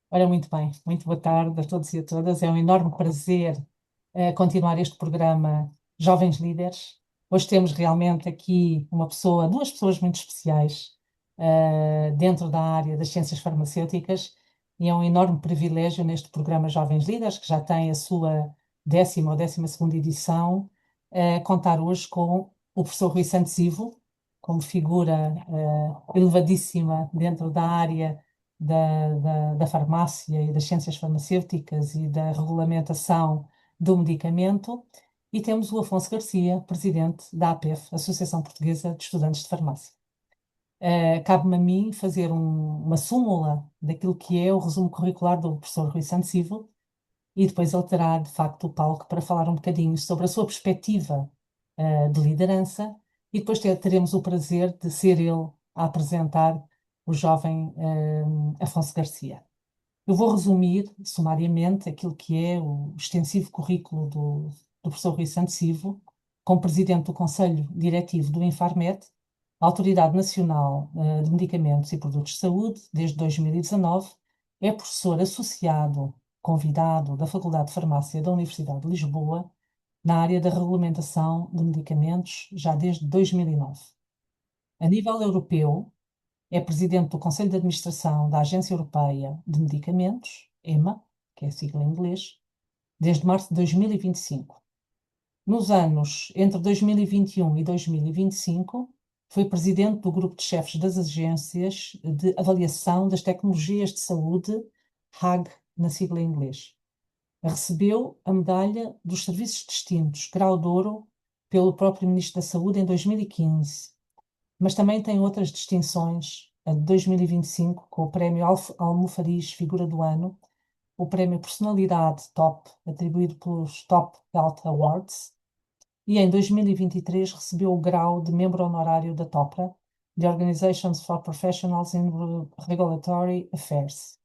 Ora, muito bem, muito boa tarde a todos e a todas. É um enorme prazer continuar este programa Jovens Líderes. Hoje temos realmente aqui duas pessoas muito especiais dentro da área das ciências farmacêuticas e é um enorme privilégio neste programa Jovens Líderes, que já tem a sua 10ª ou 12ª edição, contar hoje com o professor Rui Santos Ivo, como figura elevadíssima dentro da área da farmácia e das ciências farmacêuticas e da regulamentação do medicamento, e temos o Afonso Garcia, presidente da APEF, Associação Portuguesa de Estudantes de Farmácia. Cabe-me a mim fazer uma súmula daquilo que é o resumo curricular do professor Rui Santos Silva, e depois ele terá, de facto, o palco para falar um bocadinho sobre a sua perspectiva, de liderança, e depois teremos o prazer de ser ele a apresentar o jovem, Afonso Garcia. Eu vou resumir sumariamente aquilo que é o extensivo currículo do professor Rui Santos Silva, como presidente do Conselho Diretivo do Infarmed, Autoridade Nacional de Medicamentos e Produtos de Saúde, desde 2019, é professor associado, convidado da Faculdade de Farmácia da Universidade de Lisboa, na área da regulamentação de medicamentos, já desde 2009. A nível europeu, é presidente do Conselho de Administração da Agência Europeia de Medicamentos, EMA, que é a sigla em inglês, desde março de 2025. Nos anos entre 2021 e 2025, foi presidente do grupo de chefes das agências de avaliação das tecnologias de saúde, HAG, na sigla em inglês. Recebeu a medalha dos Serviços Distintos, Grau de Ouro, pelo próprio Ministro da Saúde em 2015, mas também tem outras distinções, a de 2025, com o Prémio Almofariz Figura do Ano, o Prémio Personalidade Top, atribuído pelos Top Health Awards, e em 2023 recebeu o grau de membro honorário da TOPRA, The Organizations for Professionals in Regulatory Affairs.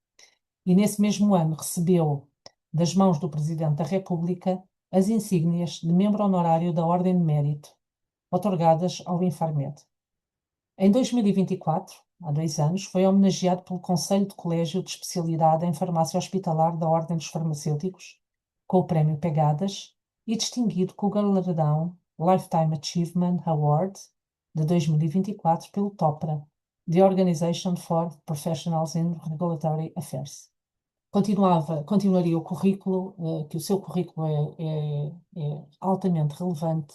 E nesse mesmo ano recebeu, das mãos do Presidente da República, as insígnias de membro honorário da Ordem de Mérito, otorgadas ao Infarmed. Em 2024, há 2 anos, foi homenageado pelo Conselho de Colégio de Especialidade em Farmácia Hospitalar da Ordem dos Farmacêuticos, com o Prémio Pegadas, e distinguido com o galardão Lifetime Achievement Award de 2024 pelo TOPRA, The Organization for Professionals in Regulatory Affairs. Continuaria o currículo, que o seu currículo é altamente relevante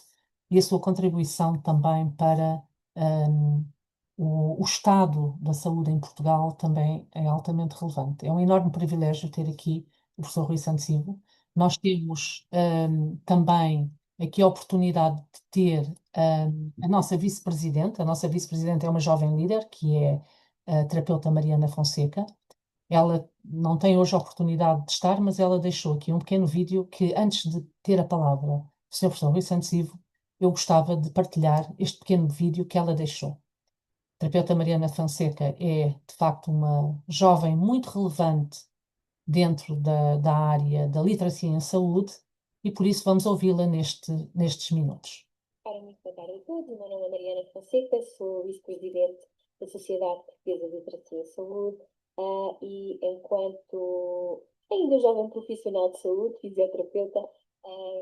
e a sua contribuição também para o estado da saúde em Portugal também é altamente relevante. É um enorme privilégio ter aqui o professor Rui Santos Silva. Nós temos também aqui a oportunidade de ter a nossa vice-presidente. A nossa vice-presidente é uma jovem líder, que é a terapeuta Mariana Fonseca. Ela não tem hoje a oportunidade de estar, mas ela deixou aqui um pequeno vídeo que, antes de ter a palavra o Sr. Professor Rui Santos Ivo, eu gostava de partilhar este pequeno vídeo que ela deixou. A terapeuta Mariana Fonseca é, de facto, uma jovem muito relevante dentro da área da literacia em saúde e, por isso, vamos ouvi-la nestes minutos. Ora, muito boa tarde a todos. O meu nome é Mariana Fonseca, sou vice-presidente da Sociedade Portuguesa de Literacia em Saúde e, enquanto ainda jovem profissional de saúde, fisioterapeuta,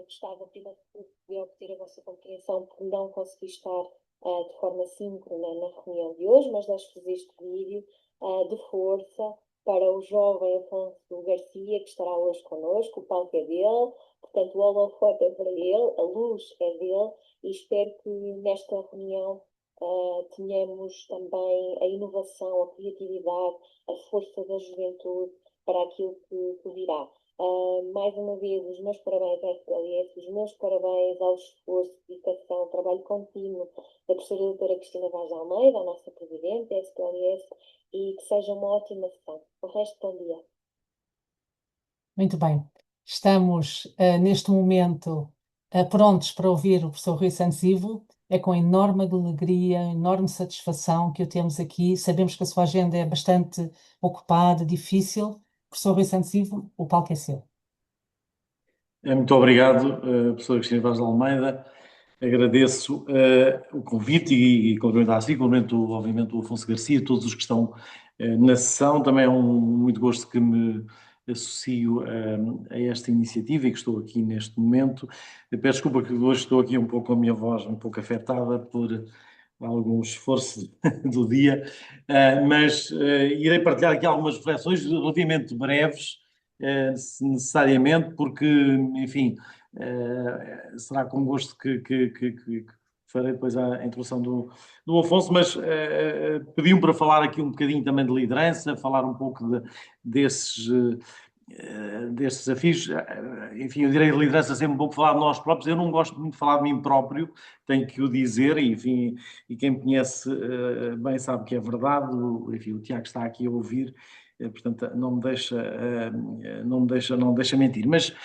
gostava primeiro de obter a vossa compreensão por não conseguir estar de forma síncrona na reunião de hoje, mas deixo-vos este vídeo de força para o jovem Afonso Garcia, que estará hoje connosco. O palco é dele, portanto o holofote é para ele, a luz é dele, e espero que nesta reunião tenhamos também a inovação, a criatividade, a força da juventude para aquilo que virá. Mais uma vez, os meus parabéns à SPLS, os meus parabéns ao esforço, dedicação, trabalho contínuo da professora doutora Cristina Vaz de Almeida, a nossa presidente da SPLS, e que seja uma ótima sessão. O resto, bom dia. Muito bem. Estamos, neste momento, prontos para ouvir o professor Rui Santos Ivo. É com enorme alegria, enorme satisfação que o temos aqui. Sabemos que a sua agenda é bastante ocupada, difícil, Professor Rui Santos Silva, o palco é seu. Muito obrigado, professora Cristina Vaz de Almeida. Agradeço o convite e cumprimento a si, cumprimento, obviamente, o Afonso Garcia, todos os que estão na sessão. Também é muito gosto que me associo a esta iniciativa e que estou aqui neste momento. Eu peço desculpa que hoje estou aqui um pouco com a minha voz um pouco afetada por algum esforço do dia, mas irei partilhar aqui algumas reflexões relativamente breves, necessariamente, porque, enfim, será com gosto que farei depois a introdução do Afonso, mas pediu-me para falar aqui um bocadinho também de liderança, falar um pouco desses desafios. Enfim, eu direi de liderança sempre um pouco falar de nós próprios. Eu não gosto muito de falar de mim próprio, tenho que o dizer, e, enfim, e quem me conhece bem sabe que é verdade. Enfim, o Tiago está aqui a ouvir, portanto, não me deixa mentir. Mas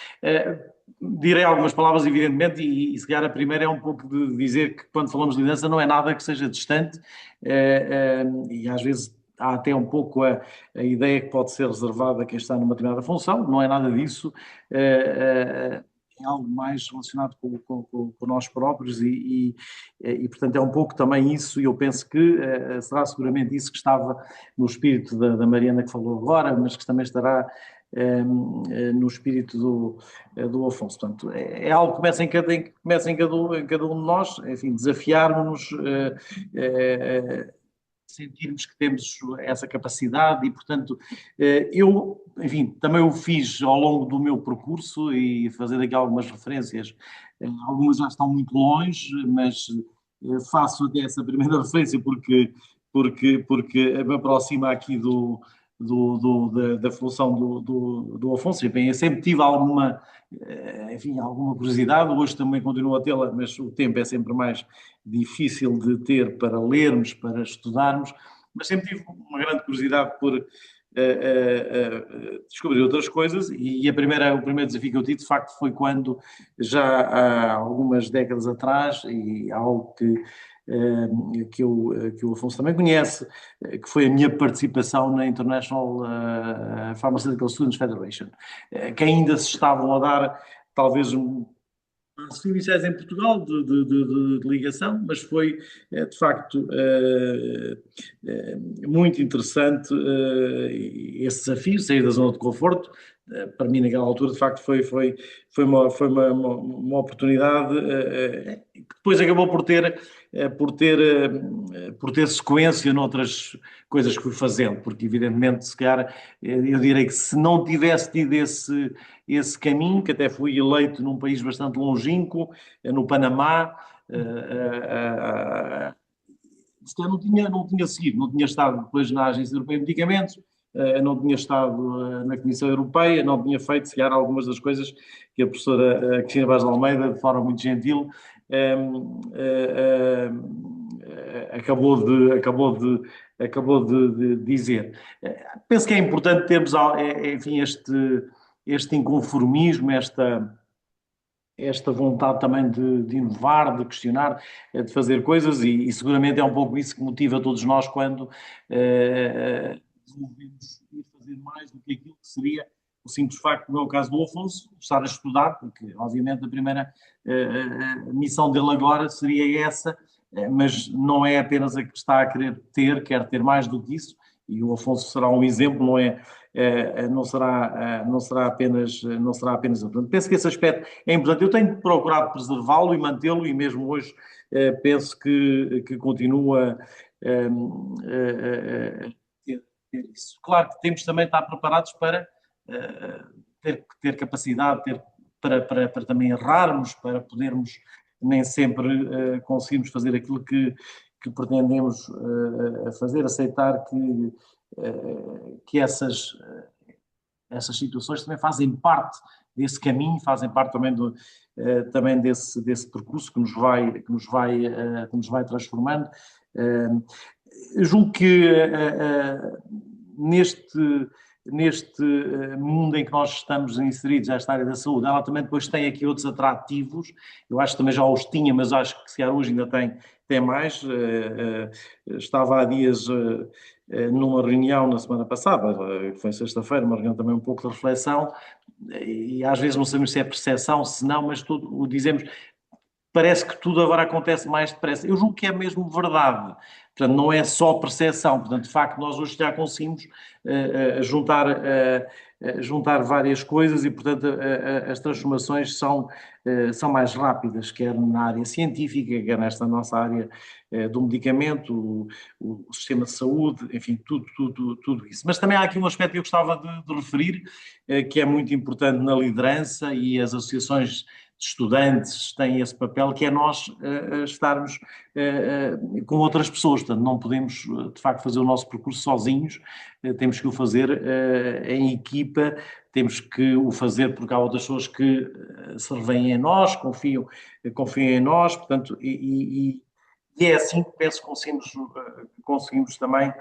direi algumas palavras, evidentemente, e se calhar a primeira é um pouco de dizer que quando falamos de liderança não é nada que seja distante, e às vezes há até um pouco a ideia que pode ser reservada a quem está numa determinada função, não é nada disso, é algo mais relacionado com nós próprios portanto, é um pouco também isso, e eu penso que será seguramente isso que estava no espírito da Mariana que falou agora, mas que também estará no espírito do Afonso. Portanto, é algo que começa em cada um de nós, enfim, desafiarmos-nos, sentirmos que temos essa capacidade e, portanto, eu, enfim, também o fiz ao longo do meu percurso e fazer aqui algumas referências, algumas já estão muito longe, mas faço até essa primeira referência porque me aproxima aqui da função do Afonso. E, bem, eu sempre tive alguma curiosidade, hoje também continuo a tê-la, mas o tempo é sempre mais difícil de ter para lermos, para estudarmos, mas sempre tive uma grande curiosidade por descobrir outras coisas o primeiro desafio que eu tive, de facto, foi quando, já há algumas décadas atrás, e algo que o Afonso também conhece, que foi a minha participação na International Pharmaceutical Students Federation, que ainda se estavam a dar, talvez, passos iniciais em Portugal de ligação, mas foi de facto muito interessante esse desafio, sair da zona de conforto. Para mim, naquela altura, de facto, foi uma oportunidade que depois acabou por ter sequência noutras coisas que fui fazendo, porque, evidentemente, se calhar, eu direi que se não tivesse tido esse caminho, que até fui eleito num país bastante longínquo, no Panamá, se calhar não tinha seguido, não tinha estado depois na Agência Europeia de Medicamentos, não tinha estado na Comissão Europeia, não tinha feito, se calhar, algumas das coisas que a professora Cristina Vaz de Almeida, de forma muito gentil, acabou de dizer. Penso que é importante termos, enfim, este inconformismo, esta vontade também de inovar, de questionar, de fazer coisas, e seguramente é um pouco isso que motiva todos nós quando resolvemos ir fazer mais do que aquilo que seria o simples facto, no meu caso do Afonso, estar a estudar, porque obviamente a primeira missão dele agora seria essa, mas não é apenas a que está a querer ter, quer ter mais do que isso, e o Afonso será um exemplo, não será apenas. Portanto, penso que esse aspecto é importante. Eu tenho procurado preservá-lo e mantê-lo, e mesmo hoje penso que continua a ter isso. Claro que temos também de estar preparados para ter capacidade, para também errarmos, para podermos nem sempre conseguirmos fazer aquilo que pretendemos fazer, aceitar que essas situações também fazem parte desse caminho, fazem parte também desse percurso que nos vai transformando. Eu julgo que neste mundo em que nós estamos inseridos, esta área da saúde, ela também depois tem aqui outros atrativos. Eu acho que também já os tinha, mas acho que se calhar hoje ainda tem mais. Estava há dias numa reunião na semana passada, foi sexta-feira, uma reunião também um pouco de reflexão, e às vezes não sabemos se é percepção, se não, mas tudo o dizemos, parece que tudo agora acontece mais depressa. Eu julgo que é mesmo verdade. Portanto, não é só percepção. Portanto, de facto, nós hoje já conseguimos juntar várias coisas e, portanto, as transformações são mais rápidas, quer na área científica, quer nesta nossa área do medicamento, o sistema de saúde, enfim, tudo isso. Mas também há aqui um aspecto que eu gostava de referir, que é muito importante na liderança, e as associações de estudantes têm esse papel, que é nós estarmos com outras pessoas. Portanto, não podemos, de facto, fazer o nosso percurso sozinhos, temos que o fazer em equipa, temos que o fazer porque há outras pessoas que se revêem em nós, confiam em nós, portanto, e é assim que penso que conseguimos também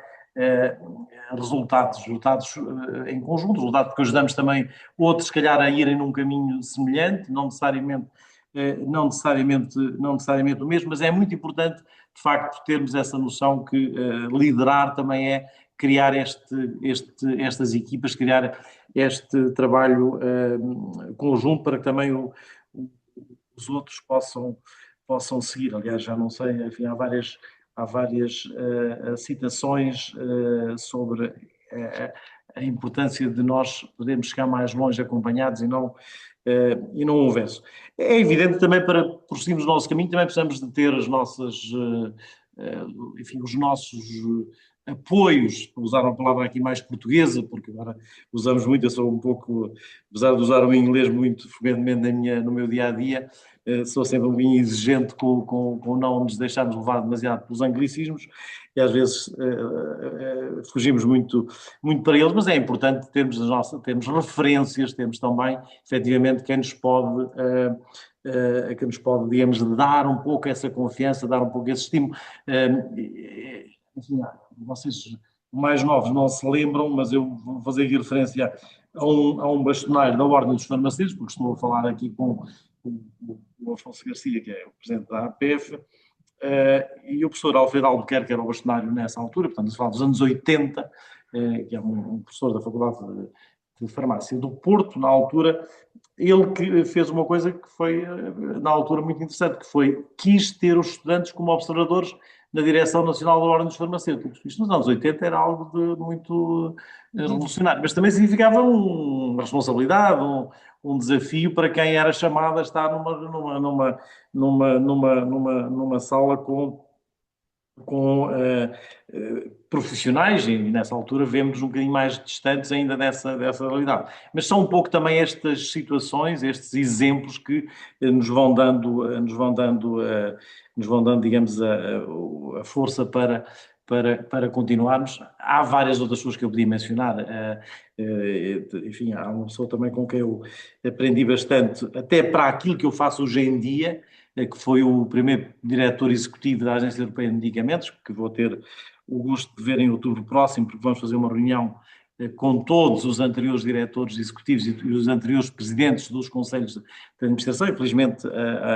resultados em conjunto, resultados que ajudamos também outros, se calhar, a irem num caminho semelhante, não necessariamente o mesmo, mas é muito importante, de facto, termos essa noção que liderar também é criar estas equipas, criar este trabalho conjunto para que também os outros possam seguir. Aliás, já não sei, enfim, há várias citações sobre a importância de nós podermos chegar mais longe acompanhados e não o inverso. É evidente também, para prosseguirmos o nosso caminho, também precisamos de ter enfim, os nossos apoios, para usar uma palavra aqui mais portuguesa, porque agora usamos muito, eu sou um pouco, apesar de usar o inglês muito frequentemente no meu dia-a-dia, sou sempre um bocadinho exigente com não nos deixarmos levar demasiado pelos anglicismos, e às vezes fugimos muito para eles, mas é importante termos referências, temos também, efetivamente, quem nos pode, digamos, dar um pouco essa confiança, dar um pouco esse estímulo. Enfim, vocês mais novos não se lembram, mas eu vou fazer aqui referência a um bastonário da Ordem dos Farmacêuticos, porque estou a falar aqui com o Afonso Garcia, que é o presidente da APF, e o professor Alfredo Albuquerque, que era o bastonário nessa altura, portanto, se fala dos anos 80, que é um professor da Faculdade de Farmácia do Porto, na altura, ele que fez uma coisa que foi, na altura, muito interessante, que foi, quis ter os estudantes como observadores na Direção Nacional da Ordem dos Farmacêuticos. Isto nos anos 80 era algo de muito revolucionário, mas também significava uma responsabilidade, um desafio para quem era chamado a estar numa sala com profissionais, e nessa altura vemos um bocadinho mais distantes ainda dessa realidade. Mas são um pouco também estas situações, estes exemplos que nos vão dando, digamos, a força para continuarmos. Há várias outras pessoas que eu podia mencionar. Enfim, há uma pessoa também com quem eu aprendi bastante, até para aquilo que eu faço hoje em dia, que foi o primeiro diretor executivo da Agência Europeia de Medicamentos, que vou ter o gosto de ver em outubro próximo, porque vamos fazer uma reunião com todos os anteriores diretores executivos e os anteriores presidentes dos conselhos de administração. Infelizmente,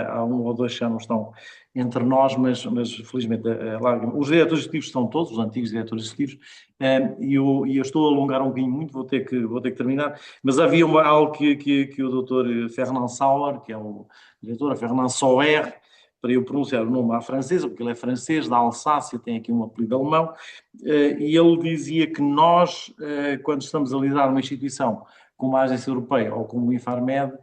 há um ou dois que já não estão entre nós, mas felizmente os diretores executivos estão todos, os antigos diretores executivos, e eu estou a alongar um bocadinho muito, vou ter que terminar, mas havia algo que o doutor Fernand Sauer, que é o diretor, a Fernand Sauer, para eu pronunciar o nome à francesa, porque ele é francês, da Alsácia, tem aqui um apelido alemão, e ele dizia que nós, quando estamos a lidar numa instituição como a Agência Europeia ou como o Infarmed,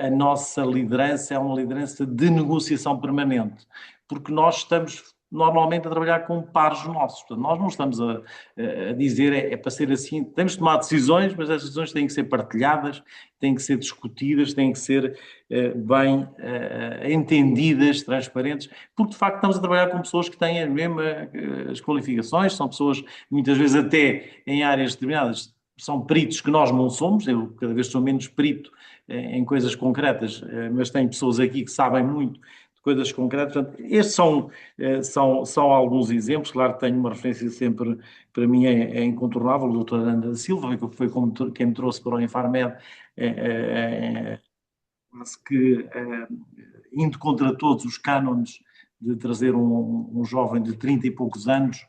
a nossa liderança é uma liderança de negociação permanente, porque nós estamos normalmente a trabalhar com pares nossos. Portanto, nós não estamos a dizer é para ser assim, temos de tomar decisões, mas as decisões têm que ser partilhadas, têm que ser discutidas, têm que ser bem entendidas, transparentes, porque de facto estamos a trabalhar com pessoas que têm as qualificações, são pessoas muitas vezes até em áreas determinadas, são peritos que nós não somos, eu cada vez sou menos perito em coisas concretas, mas tem pessoas aqui que sabem muito de coisas concretas. Portanto, estes são alguns exemplos. Claro que tenho uma referência sempre, para mim é incontornável, o doutor Aranda da Silva, que foi quem me trouxe para o Infarmed, quase que indo contra todos os cânones de trazer um jovem de 30 e poucos anos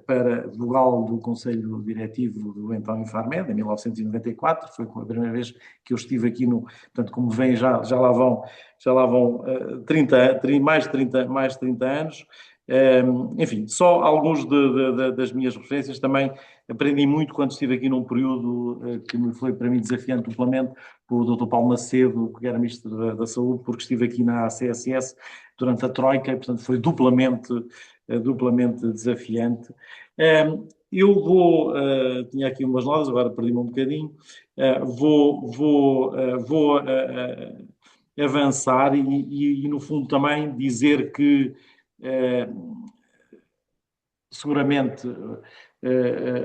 para vogal do Conselho Diretivo do então Infarmed, em 1994, foi a primeira vez que eu estive aqui portanto, como vem, já lá vão 30, mais de 30 anos. Enfim, só alguns das minhas referências. Também aprendi muito quando estive aqui num período que me foi para mim desafiante duplamente, com o Dr. Paulo Macedo, que era Ministro da Saúde, porque estive aqui na ACSS durante a Troika, e, portanto, foi duplamente desafiante. Eu tinha aqui umas notas, agora perdi-me um bocadinho, vou avançar e, no fundo, também dizer que seguramente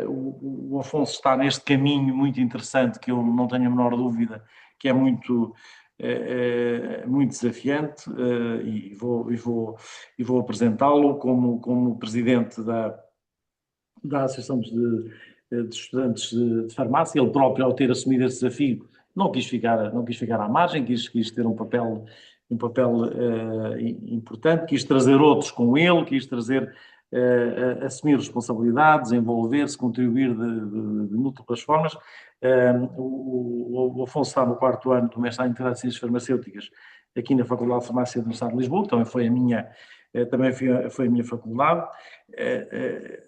o Afonso está neste caminho muito interessante, que eu não tenho a menor dúvida, que é muito desafiante, e vou apresentá-lo como presidente da Associação de Estudantes de Farmácia. Ele próprio, ao ter assumido esse desafio, não quis ficar à margem, quis ter um papel importante, quis trazer outros com ele, quis assumir responsabilidades, envolver-se, contribuir de múltiplas formas. O Afonso está no 4º ano do mestrado em Integrado de Ciências Farmacêuticas, aqui na Faculdade de Farmácia da Universidade de Lisboa, também foi a minha faculdade.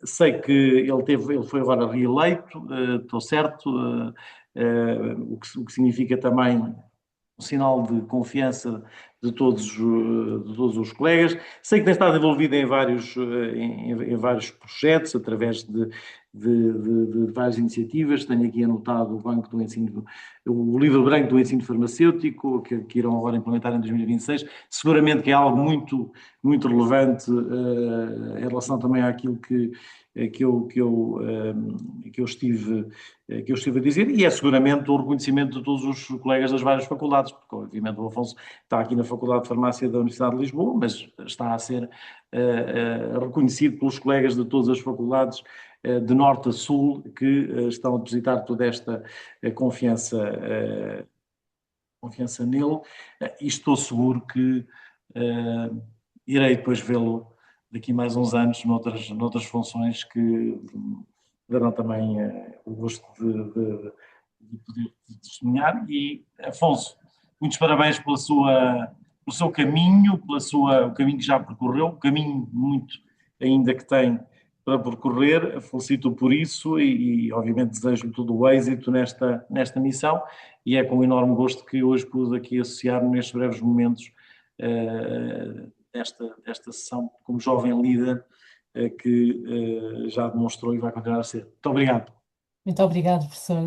Sei que ele foi agora reeleito, estou certo, o que significa também um sinal de confiança de todos os colegas. Sei que tem estado envolvido em vários projetos, através de várias iniciativas. Tenho aqui anotado o livro branco do ensino farmacêutico, que irão agora implementar em 2026. Seguramente que é algo muito, muito relevante em relação também àquilo que eu estive a dizer, e é seguramente o reconhecimento de todos os colegas das várias faculdades, porque obviamente o Afonso está aqui na Faculdade de Farmácia da Universidade de Lisboa, mas está a ser reconhecido pelos colegas de todas as faculdades, de norte a sul, que estão a depositar toda esta confiança nele, e estou seguro que irei depois vê-lo daqui mais uns anos noutras funções que darão também o gosto de poder testemunhar. E, Afonso, muitos parabéns pelo seu caminho, o caminho que já percorreu, o caminho muito ainda que tem para percorrer. Felicito por isso e obviamente desejo-lhe todo o êxito nesta missão, e é com enorme gosto que hoje pude aqui associar-me nestes breves momentos desta sessão como jovem líder que já demonstrou e vai continuar a ser. Muito obrigado. Muito obrigado, professor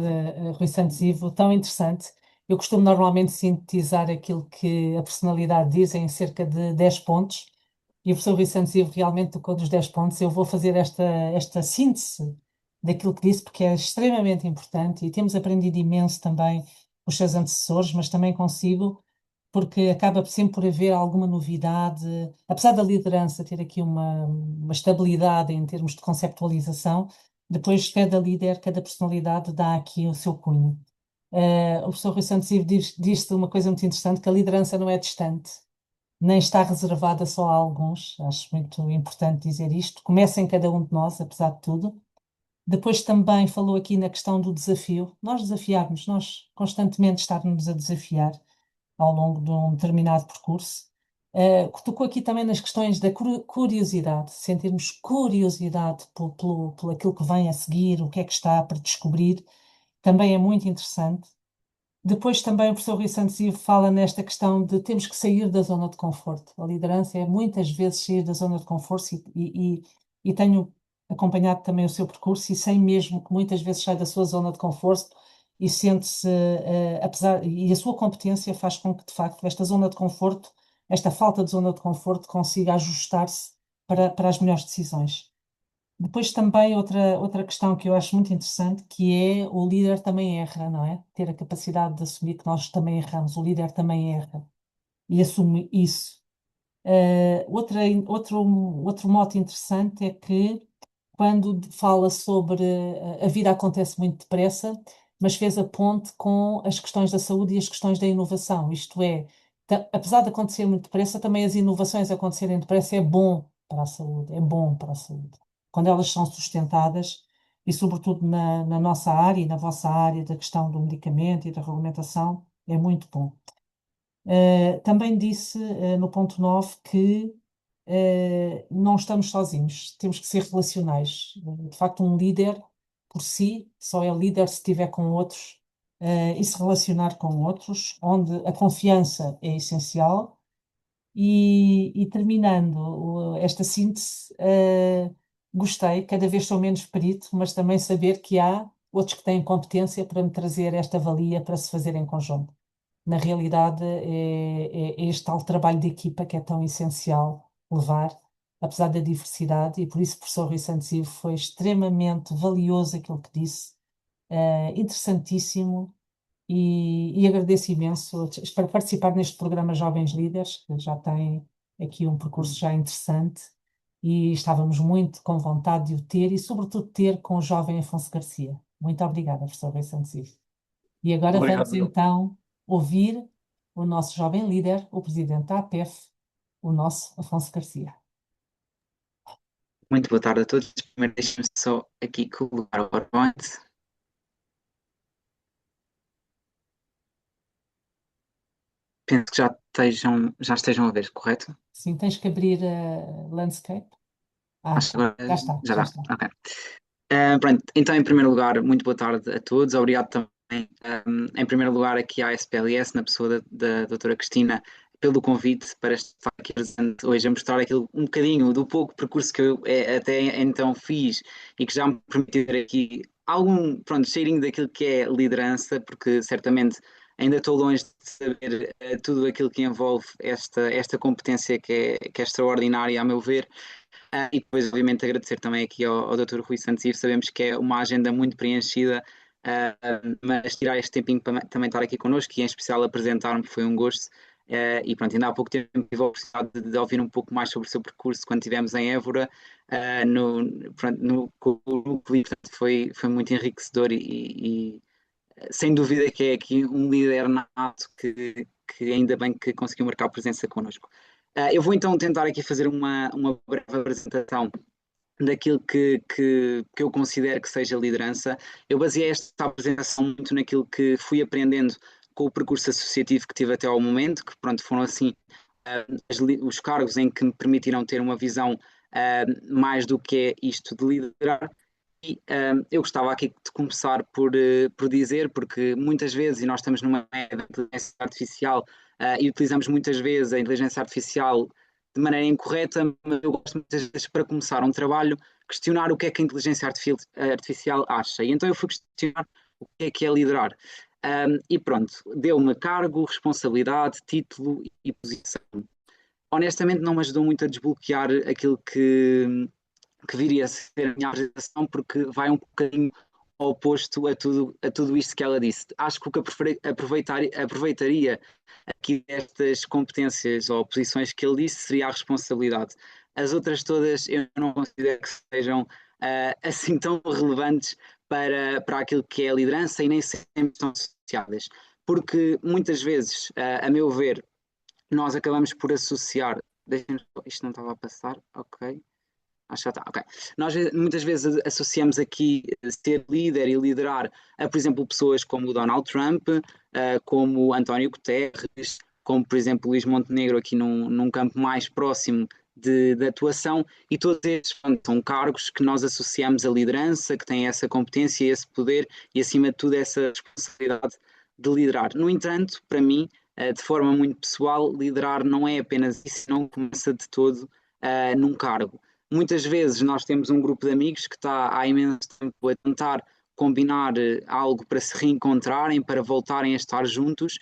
Rui Santos Ivo, tão interessante. Eu costumo normalmente sintetizar aquilo que a personalidade diz em cerca de 10 pontos, e o professor Rui Santos Ivo realmente tocou nos 10 pontos. Eu vou fazer esta síntese daquilo que disse, porque é extremamente importante, e temos aprendido imenso também com os seus antecessores, mas também consigo, porque acaba sempre por haver alguma novidade, apesar da liderança ter aqui uma estabilidade em termos de conceptualização. Depois, cada líder, cada personalidade dá aqui o seu cunho. O professor Rui Santos Ivo disse uma coisa muito interessante, que a liderança não é distante, nem está reservada só a alguns. Acho muito importante dizer isto. Começa em cada um de nós, apesar de tudo. Depois também falou aqui na questão do desafio. Nós desafiarmos, nós constantemente estarmos a desafiar ao longo de um determinado percurso. Tocou aqui também nas questões da curiosidade, sentirmos curiosidade por aquilo que vem a seguir, o que é que está para descobrir, também é muito interessante. Depois também o professor Rui Santos Ivo fala nesta questão de temos que sair da zona de conforto. A liderança é muitas vezes sair da zona de conforto, e tenho acompanhado também o seu percurso e sei mesmo que muitas vezes sai da sua zona de conforto e sente-se, e a sua competência faz com que, de facto, esta zona de conforto, esta falta de zona de conforto, consiga ajustar-se para as melhores decisões. Depois também outra questão que eu acho muito interessante, que é o líder também erra, não é? Ter a capacidade de assumir que nós também erramos, o líder também erra e assume isso. Outro mote interessante é que quando fala sobre a vida acontece muito depressa, mas fez a ponte com as questões da saúde e as questões da inovação. Isto é, apesar de acontecer muito depressa, também as inovações acontecerem depressa é bom para a saúde, é bom para a saúde. quando elas são sustentadas, e sobretudo na nossa área e na vossa área da questão do medicamento e da regulamentação, é muito bom. Também disse, no ponto 9 que não estamos sozinhos, temos que ser relacionais. De facto, um líder por si só é líder se estiver com outros, e se relacionar com outros, onde a confiança é essencial. E terminando esta síntese, gostei, cada vez sou menos perito, mas também saber que há outros que têm competência para me trazer esta valia para se fazer em conjunto. Na realidade, é este tal trabalho de equipa que é tão essencial levar, apesar da diversidade, e por isso o professor Rui Santos Ivo foi extremamente valioso aquilo que disse, interessantíssimo, e agradeço imenso para participar neste programa Jovens Líderes, que já tem aqui um percurso já interessante, e estávamos muito com vontade de o ter, e sobretudo ter com o jovem Afonso Garcia. Muito obrigada, professor Rui Santos Ivo. E agora vamos Obrigado, eu. então ouvir o nosso jovem líder, o presidente da APEF, o nosso Afonso Garcia. Muito boa tarde a todos. Primeiro deixem-me só aqui colocar o PowerPoint. Penso que já estejam a ver, correto? Sim, tens que abrir a landscape. Acho que Tá. agora Já está, já já dá. está. Ok. Pronto, então em primeiro lugar, muito boa tarde a todos. Obrigado também, em primeiro lugar, aqui à SPLS, na pessoa da doutora Cristina, pelo convite para estar aqui presente hoje a mostrar aquilo um bocadinho do pouco percurso que eu até então fiz e que já me permitiu ter aqui algum, pronto, cheirinho daquilo que é liderança, porque certamente ainda estou longe de saber tudo aquilo que envolve esta competência que é extraordinária, a meu ver. E depois, obviamente, agradecer também aqui ao Dr. Rui Santos Ivo. Sabemos que é uma agenda muito preenchida, mas tirar este tempinho para também estar aqui connosco e, em especial, apresentar-me foi um gosto. E pronto, ainda há pouco tempo tive a oportunidade de ouvir um pouco mais sobre o seu percurso quando estivemos em Évora, com o núcleo, portanto, foi muito enriquecedor e sem dúvida que é aqui um líder nato que ainda bem que conseguiu marcar presença connosco. Eu vou então tentar aqui fazer uma breve apresentação daquilo que eu considero que seja liderança. Eu baseei esta apresentação muito naquilo que fui aprendendo com o percurso associativo que tive até ao momento, que pronto, foram assim os cargos em que me permitiram ter uma visão mais do que é isto de liderar. E eu gostava aqui de começar por dizer, porque muitas vezes, e nós estamos numa era de inteligência artificial e utilizamos muitas vezes a inteligência artificial de maneira incorreta, mas eu gosto muitas vezes, para começar um trabalho, questionar o que é que a inteligência artificial acha. E então eu fui questionar o que é liderar. E pronto, deu-me cargo, responsabilidade, título e posição. Honestamente não me ajudou muito a desbloquear aquilo que viria a ser a minha apresentação, porque vai um bocadinho oposto a tudo isto que ela disse. Acho que o que aproveitaria aqui destas competências ou posições que ele disse seria a responsabilidade. As outras todas eu não considero que sejam assim tão relevantes para aquilo que é a liderança e nem sempre estão associadas. Porque muitas vezes, a meu ver, nós acabamos por associar. Isto não estava a passar, ok. Acho que já está, ok. Nós muitas vezes associamos aqui ser líder e liderar a, por exemplo, pessoas como o Donald Trump, como António Guterres, como, por exemplo, Luís Montenegro, aqui num campo mais próximo de atuação, e todos estes são cargos que nós associamos à liderança, que têm essa competência, esse poder e, acima de tudo, essa responsabilidade de liderar. No entanto, para mim, de forma muito pessoal, liderar não é apenas isso, não começa de todo num cargo. Muitas vezes nós temos um grupo de amigos que está há imenso tempo a tentar combinar algo para se reencontrarem, para voltarem a estar juntos,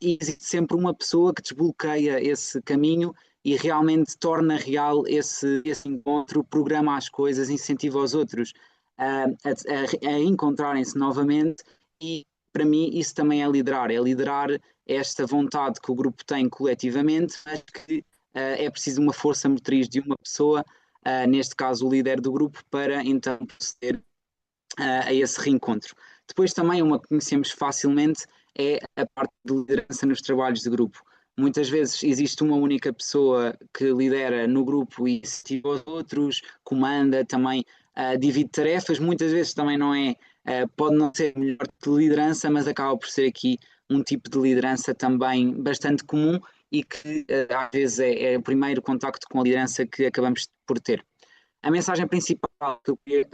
e existe sempre uma pessoa que desbloqueia esse caminho e realmente torna real esse encontro, programa as coisas, incentiva os outros a encontrarem-se novamente, e para mim isso também é liderar esta vontade que o grupo tem coletivamente, mas que é preciso uma força motriz de uma pessoa, neste caso o líder do grupo, para então proceder a esse reencontro. Depois também uma que conhecemos facilmente é a parte de liderança nos trabalhos de grupo. muitas vezes existe uma única pessoa que lidera no grupo e incentiva os outros, comanda também, divide tarefas, muitas vezes também não é, pode não ser melhor de liderança, mas acaba por ser aqui um tipo de liderança também bastante comum e que às vezes é o primeiro contacto com a liderança que acabamos por ter. A mensagem principal que eu queria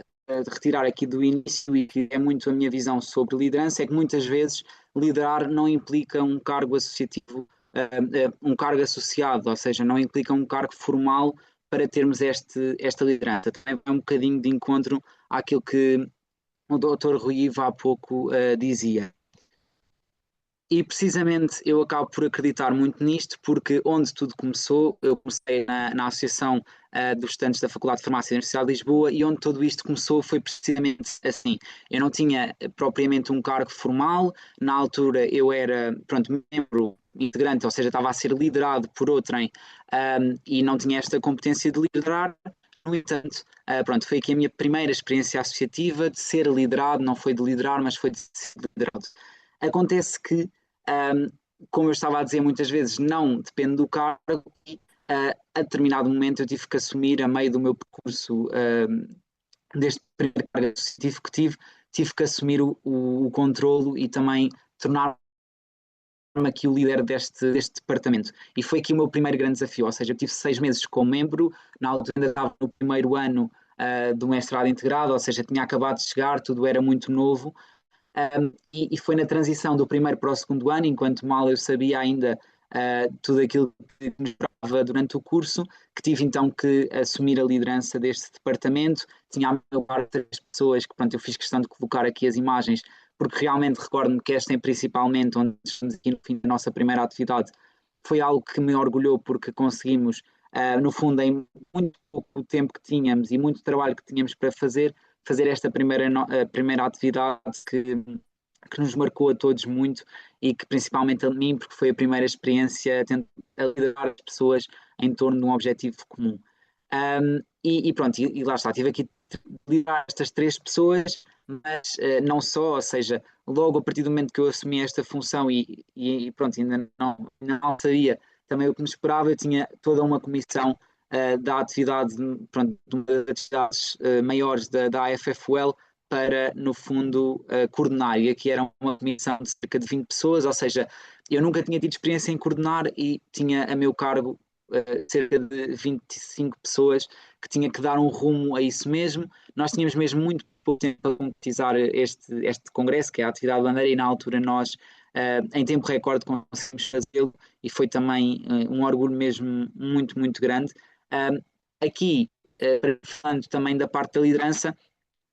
retirar aqui do início e que é muito a minha visão sobre liderança é que muitas vezes liderar não implica um cargo associativo, um cargo associado, ou seja, não implica um cargo formal para termos esta liderança. Também é um bocadinho de encontro àquilo que o Dr. Rui Ivo há pouco dizia. E precisamente eu acabo por acreditar muito nisto, porque onde tudo começou, eu comecei na Associação dos Estudantes da Faculdade de Farmácia da Universidade de Lisboa, e onde tudo isto começou foi precisamente assim. Eu não tinha propriamente um cargo formal, na altura eu era, pronto, membro integrante, ou seja, estava a ser liderado por outrem, e não tinha esta competência de liderar. No entanto, pronto, foi aqui a minha primeira experiência associativa de ser liderado, não foi de liderar, mas foi de ser liderado. Acontece que como eu estava a dizer muitas vezes, não depende do cargo e a determinado momento eu tive que assumir, a meio do meu percurso deste primeiro cargo associativo que tive que assumir o controlo e também tornar-me aqui o líder deste departamento. E foi aqui o meu primeiro grande desafio, ou seja, eu tive 6 meses como membro, na altura ainda estava no primeiro ano do mestrado integrado, ou seja, tinha acabado de chegar, tudo era muito novo. E foi na transição do primeiro para o segundo ano, enquanto mal eu sabia ainda tudo aquilo que me esperava durante o curso, que tive então que assumir a liderança deste departamento. Tinha a meu par 3 pessoas que, pronto, eu fiz questão de colocar aqui as imagens, porque realmente recordo-me que esta é principalmente onde estamos aqui no fim da nossa primeira atividade. Foi algo que me orgulhou porque conseguimos, no fundo, em muito pouco tempo que tínhamos e muito trabalho que tínhamos para fazer esta primeira atividade que nos marcou a todos muito e que principalmente a mim, porque foi a primeira experiência a liderar as pessoas em torno de um objetivo comum. E pronto, e lá está, tive aqui de liderar estas 3 pessoas, mas não só, ou seja, logo a partir do momento que eu assumi esta função e pronto, ainda não sabia também o que me esperava, eu tinha toda uma comissão da atividade, pronto, de uma das atividades maiores da AFFUL para, no fundo, coordenar. E aqui era uma comissão de cerca de 20 pessoas, ou seja, eu nunca tinha tido experiência em coordenar e tinha a meu cargo cerca de 25 pessoas que tinha que dar um rumo a isso mesmo. Nós tínhamos mesmo muito pouco tempo para concretizar este congresso, que é a atividade bandeira, e na altura nós, em tempo recorde, conseguimos fazê-lo e foi também um orgulho mesmo muito, muito grande. Aqui, falando também da parte da liderança,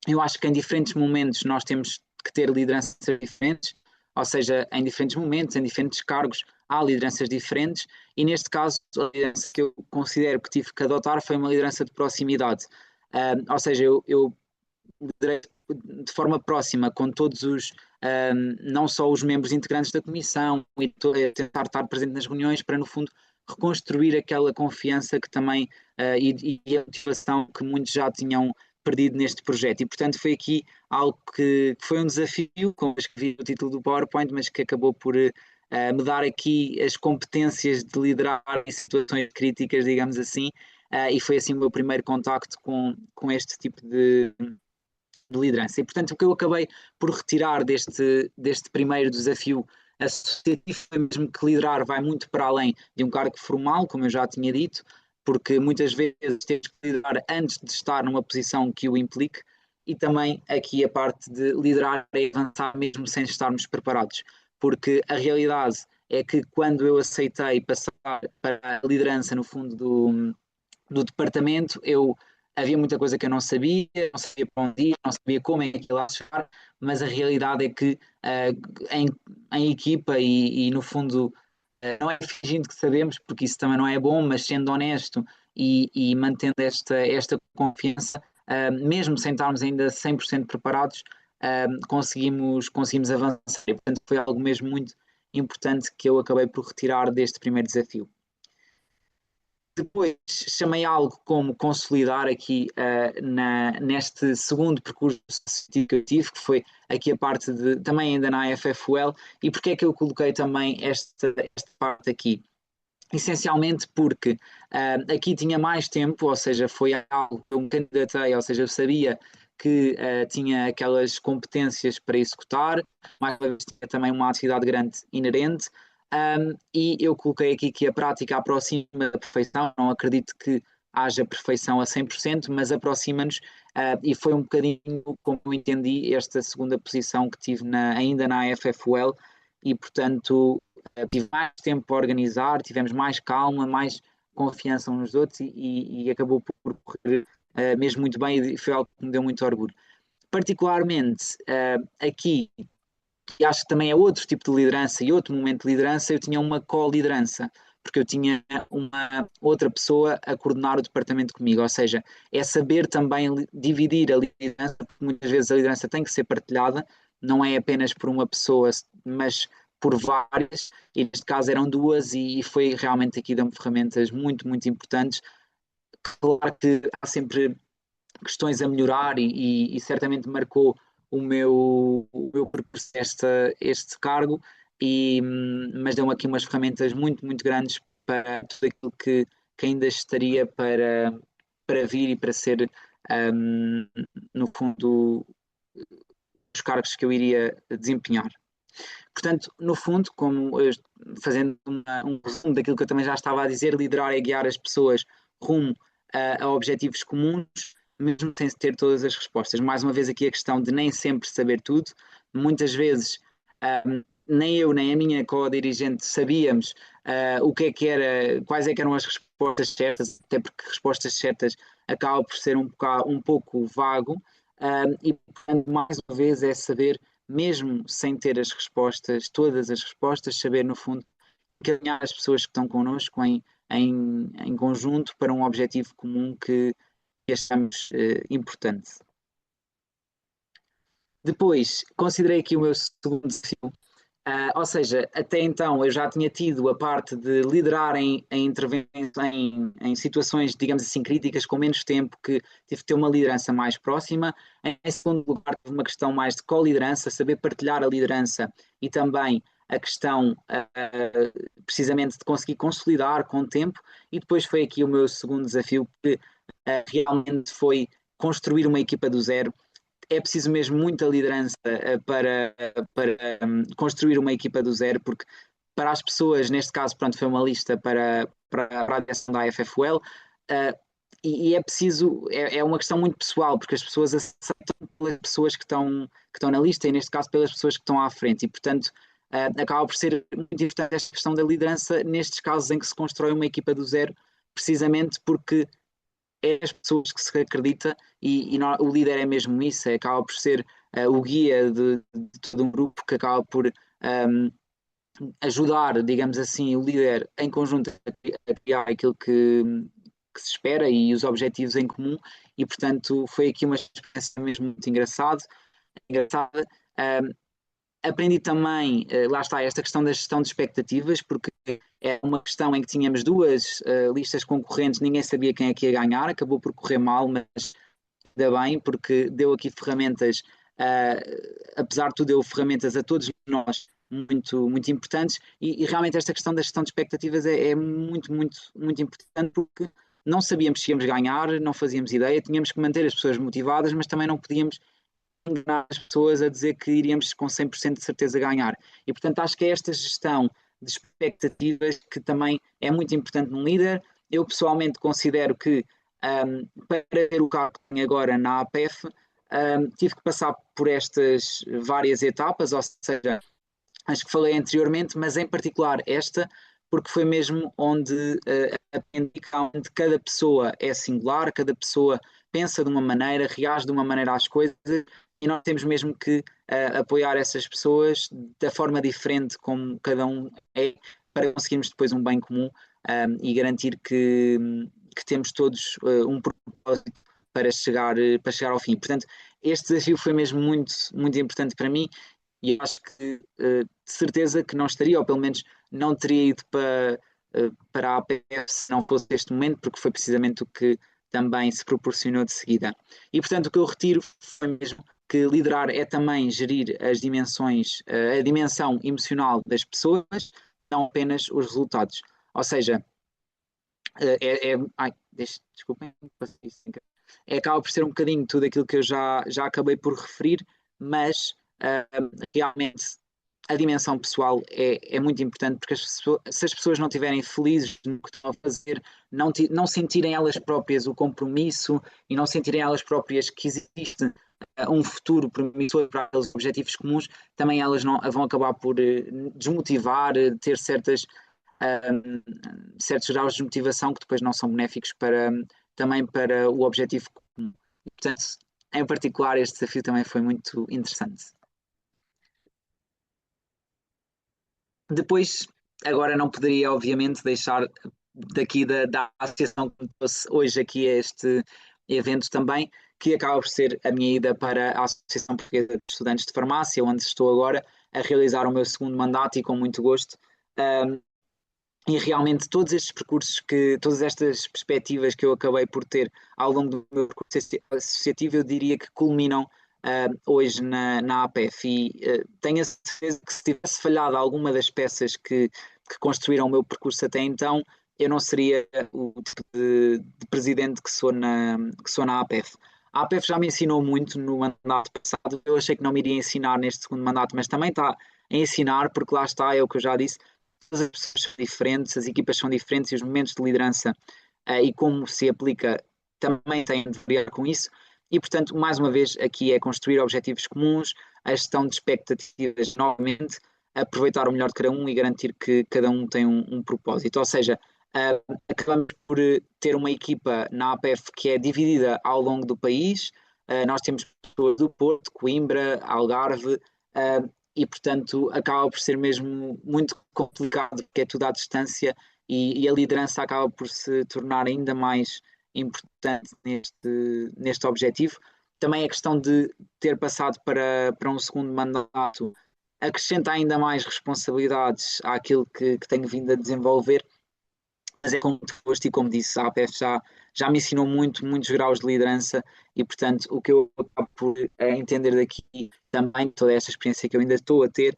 eu acho que em diferentes momentos nós temos que ter lideranças diferentes, ou seja, em diferentes momentos, em diferentes cargos, há lideranças diferentes, e neste caso a liderança que eu considero que tive que adotar foi uma liderança de proximidade. Ou seja, eu liderei de forma próxima com todos os, não só os membros integrantes da comissão, e tentar estar presente nas reuniões para, no fundo, reconstruir aquela confiança que também e a motivação que muitos já tinham perdido neste projeto. E, portanto, foi aqui algo que foi um desafio, como escrevi o título do PowerPoint, mas que acabou por me dar aqui as competências de liderar em situações críticas, digamos assim, e foi assim o meu primeiro contacto com este tipo de liderança. E, portanto, o que eu acabei por retirar deste primeiro desafio associativo foi mesmo que liderar vai muito para além de um cargo formal, como eu já tinha dito, porque muitas vezes temos que liderar antes de estar numa posição que o implique, e também aqui a parte de liderar é avançar mesmo sem estarmos preparados, porque a realidade é que quando eu aceitei passar para a liderança, no fundo, do departamento, havia muita coisa que eu não sabia para onde ir, não sabia como é que ia lá chegar, mas a realidade é que em equipa e no fundo não é fingindo que sabemos, porque isso também não é bom, mas sendo honesto e mantendo esta confiança, mesmo sem estarmos ainda 100% preparados, conseguimos avançar. E, portanto, foi algo mesmo muito importante que eu acabei por retirar deste primeiro desafio. Depois chamei algo como consolidar aqui neste segundo percurso que eu tive, que foi aqui a parte também ainda na AFFUL. E porque é que eu coloquei também esta parte aqui? essencialmente porque aqui tinha mais tempo, ou seja, foi algo que eu me candidatei, ou seja, eu sabia que tinha aquelas competências para executar, mais uma vez tinha também uma atividade grande inerente, e eu coloquei aqui que a prática aproxima da perfeição, não acredito que haja perfeição a 100%, mas aproxima-nos, e foi um bocadinho como eu entendi esta segunda posição que tive ainda na FFUL, e portanto tive mais tempo para organizar, tivemos mais calma, mais confiança uns nos outros e acabou por correr mesmo muito bem e foi algo que me deu muito orgulho. Particularmente aqui, que acho que também é outro tipo de liderança e outro momento de liderança, eu tinha uma co-liderança, porque eu tinha uma outra pessoa a coordenar o departamento comigo, ou seja, é saber também dividir a liderança, porque muitas vezes a liderança tem que ser partilhada, não é apenas por uma pessoa, mas por várias, e neste caso eram duas, e foi realmente aqui dão ferramentas muito, muito importantes. Claro que há sempre questões a melhorar e certamente marcou o meu percurso este cargo, mas deu-me aqui umas ferramentas muito, muito grandes para tudo aquilo que ainda estaria para vir e para ser, no fundo, os cargos que eu iria desempenhar. Portanto, no fundo, fazendo um resumo daquilo que eu também já estava a dizer, liderar é guiar as pessoas rumo a objetivos comuns, mesmo sem ter todas as respostas. Mais uma vez aqui a questão de nem sempre saber tudo. Muitas vezes nem eu nem a minha co-dirigente sabíamos o que era, quais é que eram as respostas certas, até porque respostas certas acaba por ser um pouco vago, e portanto, mais uma vez é saber, mesmo sem ter as respostas, todas as respostas, saber no fundo encaminhar as pessoas que estão connosco em conjunto para um objetivo comum que achamos importante. Depois, considerei aqui o meu segundo desafio, ou seja, até então eu já tinha tido a parte de liderar em intervenções, em situações, digamos assim, críticas, com menos tempo, que tive que ter uma liderança mais próxima. Em segundo lugar, tive uma questão mais de co-liderança, saber partilhar a liderança e também a questão, precisamente, de conseguir consolidar com o tempo. E depois foi aqui o meu segundo desafio, que realmente foi construir uma equipa do zero. É preciso mesmo muita liderança para construir uma equipa do zero, porque para as pessoas, neste caso, pronto, foi uma lista para a direção da FFUL, e é preciso, é uma questão muito pessoal, porque as pessoas aceitam pelas pessoas que estão na lista, e neste caso pelas pessoas que estão à frente, e portanto acaba por ser muito importante esta questão da liderança nestes casos em que se constrói uma equipa do zero, precisamente porque é as pessoas que se acredita e o líder é mesmo isso, acaba por ser o guia de todo um grupo, que acaba por ajudar, digamos assim, o líder em conjunto a criar aquilo que se espera e os objetivos em comum, e portanto foi aqui uma experiência mesmo muito engraçada. Aprendi também, lá está, esta questão da gestão de expectativas, porque é uma questão em que tínhamos duas listas concorrentes, ninguém sabia quem é que ia ganhar, acabou por correr mal, mas ainda bem, porque deu aqui ferramentas, apesar de tudo, deu ferramentas a todos nós muito, muito importantes, e realmente esta questão da gestão de expectativas é muito, muito, muito importante, porque não sabíamos se íamos ganhar, não fazíamos ideia, tínhamos que manter as pessoas motivadas, mas também não podíamos enganar as pessoas a dizer que iríamos com 100% de certeza ganhar. E portanto acho que é esta gestão de expectativas que também é muito importante num líder. Eu pessoalmente considero que para ter o cargo que tenho agora na APF, tive que passar por estas várias etapas, ou seja, acho que falei anteriormente, mas em particular esta, porque foi mesmo onde aprendi que cada pessoa é singular, cada pessoa pensa de uma maneira, reage de uma maneira às coisas, e nós temos mesmo que apoiar essas pessoas da forma diferente como cada um é, para conseguirmos depois um bem comum, e garantir que temos todos um propósito para chegar ao fim. Portanto, este desafio foi mesmo muito, muito importante para mim, e acho que de certeza que não estaria, ou pelo menos não teria ido para a APF se não fosse este momento, porque foi precisamente o que também se proporcionou de seguida. E portanto o que eu retiro foi mesmo que liderar é também gerir as dimensões, a dimensão emocional das pessoas, não apenas os resultados. Ou seja, desculpem, acaba por ser um bocadinho tudo aquilo que eu já acabei por referir, mas realmente a dimensão pessoal é muito importante, porque se as pessoas não estiverem felizes no que estão a fazer, não sentirem elas próprias o compromisso e não sentirem elas próprias que existe um futuro promissor para aqueles objetivos comuns, também elas não vão acabar por desmotivar, ter certos graus de motivação que depois não são benéficos também para o objetivo comum. E, portanto, em particular, este desafio também foi muito interessante. Depois, agora não poderia, obviamente, deixar daqui da associação que me trouxe hoje aqui a este evento também, que acaba por ser a minha ida para a Associação Portuguesa de Estudantes de Farmácia, onde estou agora a realizar o meu segundo mandato e com muito gosto. E realmente todos estes percursos, todas estas perspectivas que eu acabei por ter ao longo do meu percurso associativo, eu diria que culminam hoje na APEF. E tenho a certeza que se tivesse falhado alguma das peças que construíram o meu percurso até então, eu não seria o tipo de presidente que sou na APEF. A APEF já me ensinou muito no mandato passado, eu achei que não me iria ensinar neste segundo mandato, mas também está a ensinar, porque lá está, é o que eu já disse, todas as pessoas são diferentes, as equipas são diferentes e os momentos de liderança e como se aplica também têm de variar com isso. E, portanto, mais uma vez, aqui é construir objetivos comuns, a gestão de expectativas novamente, aproveitar o melhor de cada um e garantir que cada um tem um propósito. Ou seja, acabamos por ter uma equipa na APEF que é dividida ao longo do país. Nós temos pessoas do Porto, Coimbra, Algarve, e portanto acaba por ser mesmo muito complicado, porque é tudo à distância e a liderança acaba por se tornar ainda mais importante neste objetivo. Também a questão de ter passado para um segundo mandato acrescenta ainda mais responsabilidades àquilo que tenho vindo a desenvolver, mas é com muito gosto e como disse, a APF já me ensinou muitos graus de liderança e portanto o que eu acabo por entender daqui também, toda esta experiência que eu ainda estou a ter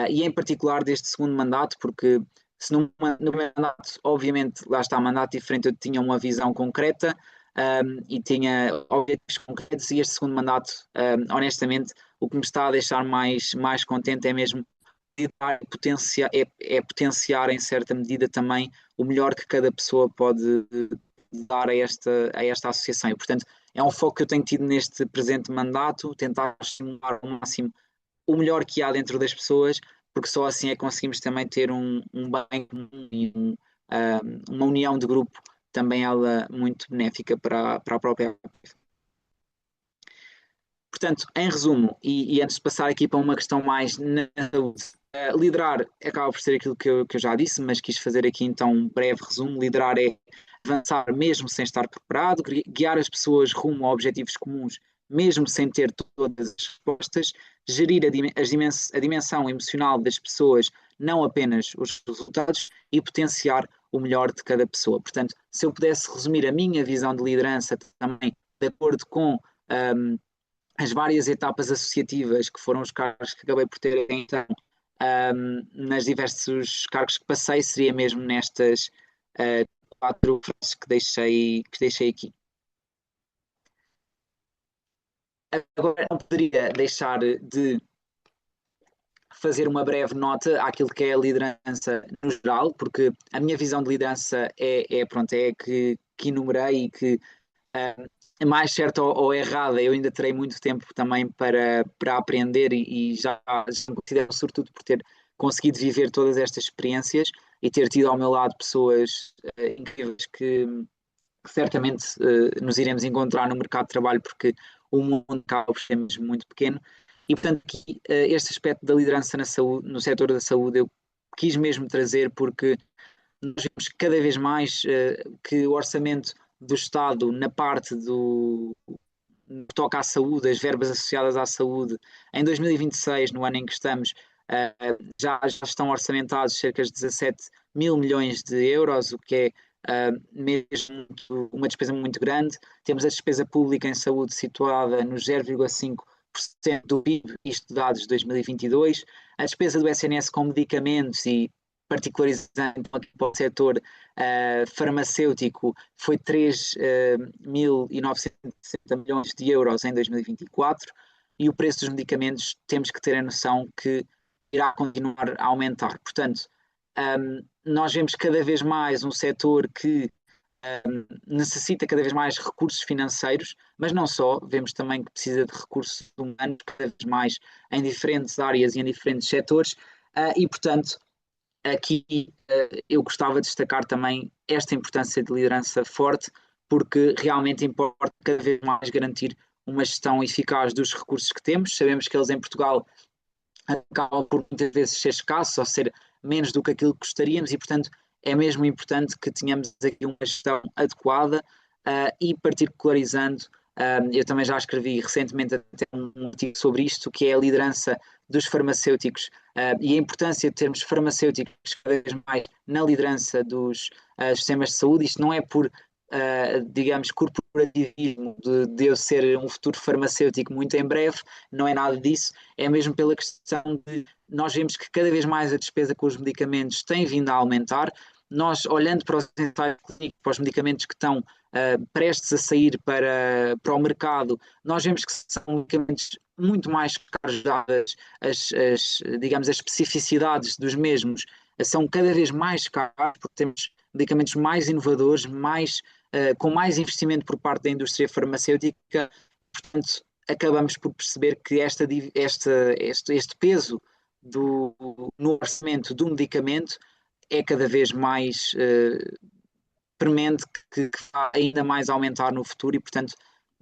e em particular deste segundo mandato, porque se no primeiro mandato, obviamente, lá está, mandato diferente, eu tinha uma visão concreta e tinha objetivos concretos e este segundo mandato, honestamente, o que me está a deixar mais contente é mesmo potenciar em certa medida também o melhor que cada pessoa pode dar a esta associação. E, portanto, é um foco que eu tenho tido neste presente mandato, tentar estimular ao máximo o melhor que há dentro das pessoas, porque só assim é que conseguimos também ter um bem comum e uma união de grupo, também ela muito benéfica para a própria. Portanto, em resumo, e antes de passar aqui para uma questão mais na saúde, liderar acaba por ser aquilo que eu já disse, mas quis fazer aqui então um breve resumo. Liderar é avançar mesmo sem estar preparado, guiar as pessoas rumo a objetivos comuns, mesmo sem ter todas as respostas, gerir a dimensão emocional das pessoas, não apenas os resultados, e potenciar o melhor de cada pessoa. Portanto, se eu pudesse resumir a minha visão de liderança também de acordo com as várias etapas associativas que foram os cargos que acabei por ter então, nas diversos cargos que passei, seria mesmo nestas 4 frases que deixei aqui. Agora não poderia deixar de fazer uma breve nota àquilo que é a liderança no geral, porque a minha visão de liderança é que enumerei e que mais certa ou errada, eu ainda terei muito tempo também para aprender e já me considero sortudo por ter conseguido viver todas estas experiências e ter tido ao meu lado pessoas incríveis que certamente nos iremos encontrar no mercado de trabalho, porque o mundo acaba por ser mesmo muito pequeno. E, portanto, aqui, este aspecto da liderança na saúde, no setor da saúde, eu quis mesmo trazer porque nós vemos cada vez mais que o orçamento do Estado na parte que toca à saúde, as verbas associadas à saúde, em 2026, no ano em que estamos, já estão orçamentados cerca de 17 mil milhões de euros, o que é mesmo uma despesa muito grande. Temos a despesa pública em saúde situada no 0,5% do PIB, isto dados de 2022. A despesa do SNS com medicamentos e particularizando aqui para o setor farmacêutico, foi 3.960 milhões de euros em 2024 e o preço dos medicamentos temos que ter a noção que irá continuar a aumentar. Portanto, nós vemos cada vez mais um setor que necessita cada vez mais recursos financeiros, mas não só, vemos também que precisa de recursos humanos cada vez mais em diferentes áreas e em diferentes setores, e portanto, aqui eu gostava de destacar também esta importância de liderança forte, porque realmente importa cada vez mais garantir uma gestão eficaz dos recursos que temos. Sabemos que eles em Portugal acabam por muitas vezes ser escassos ou ser menos do que aquilo que gostaríamos e, portanto, é mesmo importante que tenhamos aqui uma gestão adequada e particularizando. Eu também já escrevi recentemente até um artigo sobre isto, que é a liderança dos farmacêuticos e a importância de termos farmacêuticos cada vez mais na liderança dos sistemas de saúde. Isto não é por, digamos, corporativismo de eu ser um futuro farmacêutico muito em breve, não é nada disso, é mesmo pela questão de nós vemos que cada vez mais a despesa com os medicamentos tem vindo a aumentar. Nós, olhando para os ensaios clínicos, para os medicamentos que estão prestes a sair para o mercado, nós vemos que são medicamentos muito mais caros, dadas digamos, as especificidades dos mesmos são cada vez mais caros, porque temos medicamentos mais inovadores, com mais investimento por parte da indústria farmacêutica, portanto, acabamos por perceber que este peso no orçamento do medicamento é cada vez mais premente, que vai ainda mais aumentar no futuro e, portanto,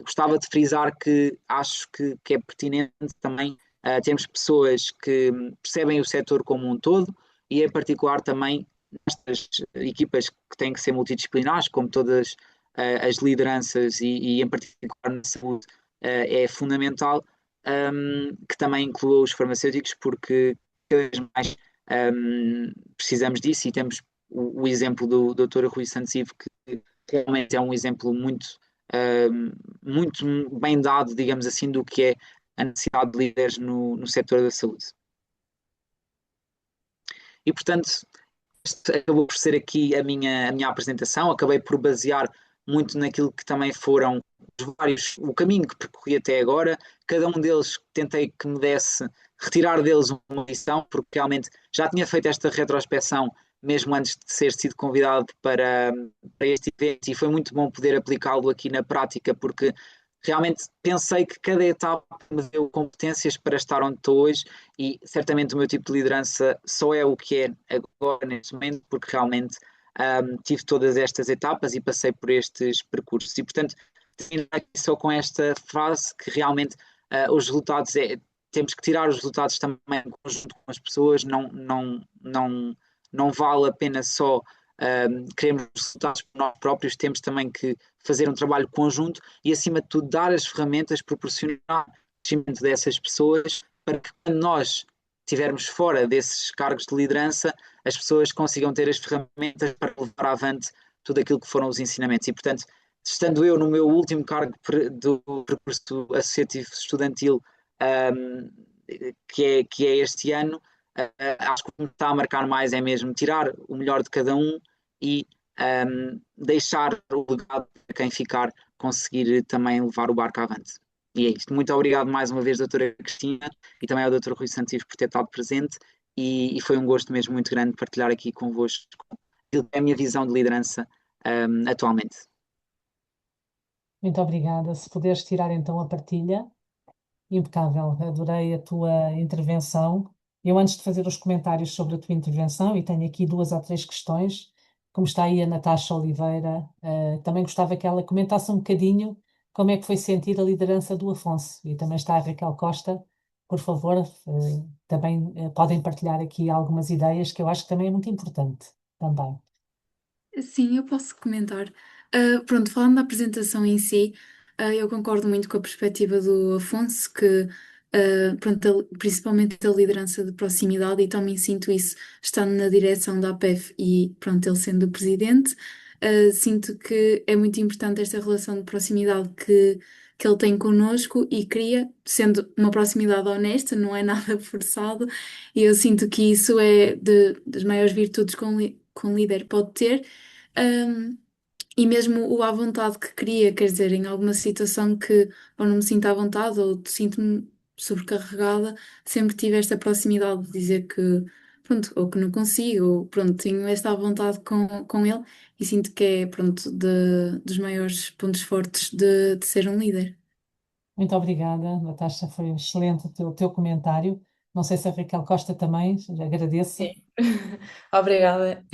gostava de frisar que acho que é pertinente também termos pessoas que percebem o setor como um todo e, em particular, também nestas equipas que têm que ser multidisciplinares, como todas as lideranças e, em particular, na saúde, é fundamental que também inclua os farmacêuticos, porque cada vez mais precisamos disso e temos o exemplo do Dr. Rui Santos Ivo, que realmente é um exemplo muito bem dado, digamos assim, do que é a necessidade de líderes no setor da saúde. E, portanto, este acabou por ser aqui a minha apresentação, acabei por basear muito naquilo que também foram o caminho que percorri até agora, cada um deles tentei que me desse, retirar deles uma lição, porque realmente já tinha feito esta retrospecção mesmo antes de ter sido convidado para este evento e foi muito bom poder aplicá-lo aqui na prática, porque realmente pensei que cada etapa me deu competências para estar onde estou hoje e certamente o meu tipo de liderança só é o que é agora neste momento, porque realmente tive todas estas etapas e passei por estes percursos e portanto termino aqui só com esta frase que realmente os resultados temos que tirar os resultados também em conjunto com as pessoas, não vale a pena só queremos resultados para nós próprios, temos também que fazer um trabalho conjunto e, acima de tudo, dar as ferramentas, proporcionar o crescimento dessas pessoas para que, quando nós estivermos fora desses cargos de liderança, as pessoas consigam ter as ferramentas para levar avante tudo aquilo que foram os ensinamentos. E, portanto, estando eu no meu último cargo do percurso associativo estudantil, que é este ano, acho que o que me está a marcar mais é mesmo tirar o melhor de cada um e deixar o legado para quem ficar conseguir também levar o barco avante. E é isto. Muito obrigado mais uma vez, doutora Cristina, e também ao doutor Rui Santos por ter estado presente e foi um gosto mesmo muito grande partilhar aqui convosco a minha visão de liderança atualmente. Muito obrigada. Se puderes tirar então a partilha, impecável. Adorei a tua intervenção. Eu, antes de fazer os comentários sobre a tua intervenção, e tenho aqui 2 ou 3 questões, como está aí a Natasha Oliveira, também gostava que ela comentasse um bocadinho como é que foi sentir a liderança do Afonso. E também está a Raquel Costa, por favor, também podem partilhar aqui algumas ideias que eu acho que também é muito importante. Também. Sim, eu posso comentar. Pronto, falando da apresentação em si, eu concordo muito com a perspectiva do Afonso, que pronto, principalmente a liderança de proximidade, e também sinto isso estando na direção da APEF e pronto, ele sendo o presidente, sinto que é muito importante esta relação de proximidade que ele tem connosco e cria, sendo uma proximidade honesta, não é nada forçado, e eu sinto que isso é das maiores virtudes que um líder pode ter. Ahm, e mesmo o à vontade que cria, quer dizer, em alguma situação que ou não me sinto à vontade ou sinto-me sobrecarregada, sempre tive esta proximidade de dizer que, pronto, ou que não consigo, ou pronto, tenho esta à vontade com ele e sinto que é, pronto, dos maiores pontos fortes de ser um líder. Muito obrigada, Natasha, foi excelente o teu comentário. Não sei se a Raquel Costa também, agradeço. Sim. Obrigada.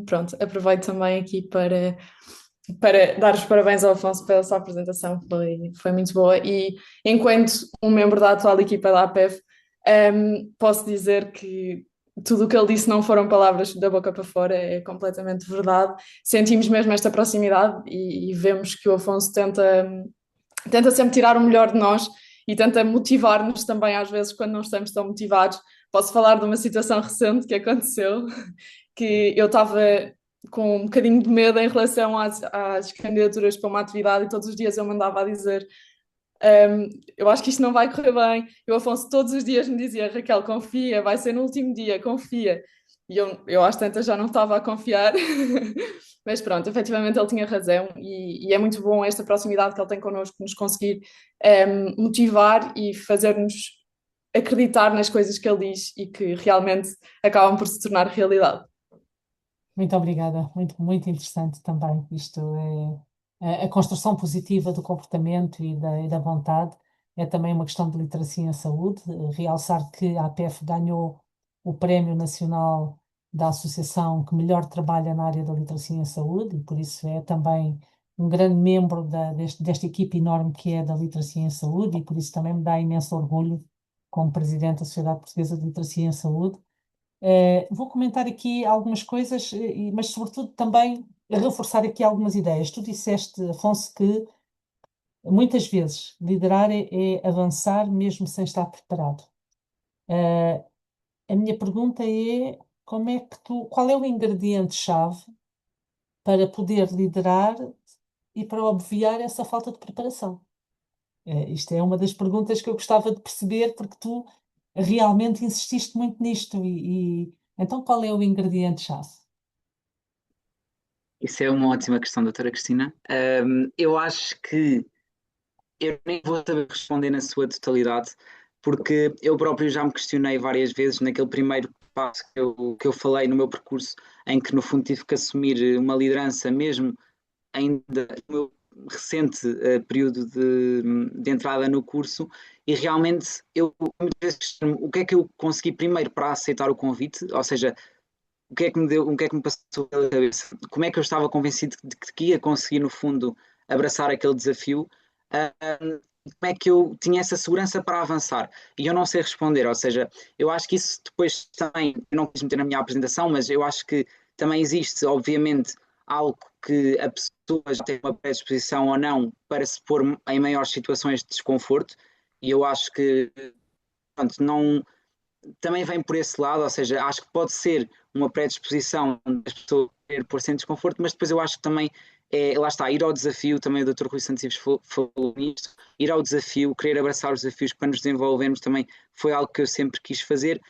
Pronto, aproveito também aqui para dar os parabéns ao Afonso pela sua apresentação, foi muito boa. E enquanto um membro da atual equipa da APEV, posso dizer que tudo o que ele disse não foram palavras da boca para fora, é completamente verdade. Sentimos mesmo esta proximidade e vemos que o Afonso tenta sempre tirar o melhor de nós e tenta motivar-nos também, às vezes, quando não estamos tão motivados. Posso falar de uma situação recente que aconteceu, que eu estava com um bocadinho de medo em relação às candidaturas para uma atividade e todos os dias eu mandava a dizer eu acho que isto não vai correr bem. E o Afonso todos os dias me dizia, Raquel, confia, vai ser no último dia, confia. E eu às tantas já não estava a confiar, mas pronto, efetivamente ele tinha razão e é muito bom esta proximidade que ele tem connosco, nos conseguir motivar e fazer-nos acreditar nas coisas que ele diz e que realmente acabam por se tornar realidade. Muito obrigada, muito, muito interessante também. Isto é a construção positiva do comportamento e da vontade. É também uma questão de literacia em saúde. Realçar que a APF ganhou o Prémio Nacional da Associação que melhor trabalha na área da literacia em saúde e por isso é também um grande membro desta equipe enorme que é da literacia em saúde e por isso também me dá imenso orgulho como Presidente da Sociedade Portuguesa de Literacia em Saúde. Vou comentar aqui algumas coisas, mas sobretudo também reforçar aqui algumas ideias. Tu disseste, Afonso, que muitas vezes liderar é avançar mesmo sem estar preparado. Eh, a minha pergunta é qual é o ingrediente-chave para poder liderar e para obviar essa falta de preparação? Isto é uma das perguntas que eu gostava de perceber, porque tu realmente insististe muito nisto. Então, qual é o ingrediente-chave? Isso é uma ótima questão, doutora Cristina. Eu acho que eu nem vou saber responder na sua totalidade, porque eu próprio já me questionei várias vezes naquele primeiro passo que eu falei no meu percurso, em que no fundo tive que assumir uma liderança mesmo ainda no meu recente período de entrada no curso, e realmente eu muitas vezes questiono o que é que eu consegui primeiro para aceitar o convite, ou seja, o que é que me deu, o que é que me passou pela cabeça, como é que eu estava convencido de que ia conseguir no fundo abraçar aquele desafio, como é que eu tinha essa segurança para avançar, e eu não sei responder, ou seja, eu acho que isso depois também, eu não quis meter na minha apresentação, mas eu acho que também existe, obviamente, algo que a pessoa já tem uma predisposição ou não para se pôr em maiores situações de desconforto, e eu acho que pronto, não, também vem por esse lado, ou seja, acho que pode ser uma predisposição das pessoas querer pôr-se em desconforto, mas depois eu acho que também lá está, ir ao desafio, também o Dr. Rui Santos Ives falou nisto, ir ao desafio, querer abraçar os desafios para nos desenvolvermos também foi algo que eu sempre quis fazer,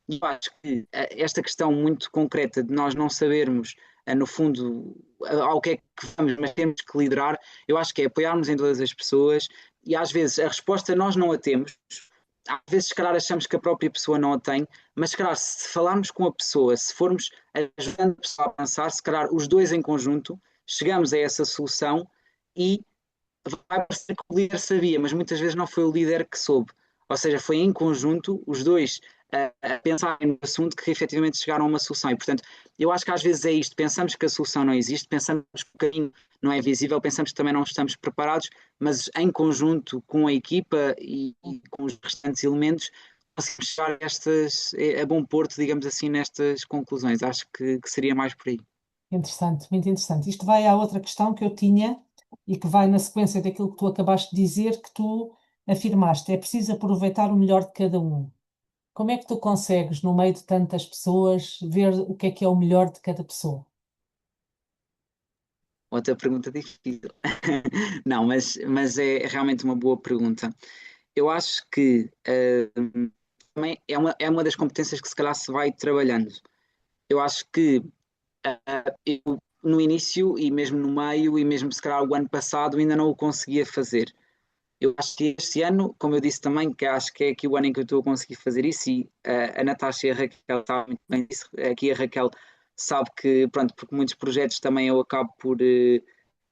e eu acho que esta questão muito concreta de nós não sabermos, no fundo, ao que é que vamos, mas temos que liderar, eu acho que é apoiarmos em todas as pessoas, e às vezes a resposta nós não a temos, às vezes, se calhar, achamos que a própria pessoa não a tem, mas se calhar, se falarmos com a pessoa, se formos ajudando a pessoa a avançar, se calhar os dois em conjunto, chegamos a essa solução e vai parecer que o líder sabia, mas muitas vezes não foi o líder que soube. Ou seja, foi em conjunto, os dois a pensarem no assunto que efetivamente chegaram a uma solução. E, portanto, eu acho que às vezes é isto, pensamos que a solução não existe, pensamos que o caminho não é visível, pensamos que também não estamos preparados, mas em conjunto com a equipa e com os restantes elementos, conseguimos chegar a bom porto, digamos assim, nestas conclusões. Acho que seria mais por aí. Interessante, muito interessante. Isto vai à outra questão que eu tinha e que vai na sequência daquilo que tu acabaste de dizer, que tu afirmaste, é preciso aproveitar o melhor de cada um. Como é que tu consegues, no meio de tantas pessoas, ver o que é o melhor de cada pessoa? Outra pergunta difícil. Não, mas é realmente uma boa pergunta. Eu acho que também é uma das competências que se calhar se vai trabalhando. Eu acho que eu, no início e mesmo no meio e mesmo se calhar o ano passado ainda não o conseguia fazer. Eu acho que este ano, como eu disse também, que acho que é aqui o ano em que eu estou a conseguir fazer isso e a Natasha e a Raquel sabem muito bem disso. Aqui a Raquel sabe que, pronto, porque muitos projetos também eu acabo por, que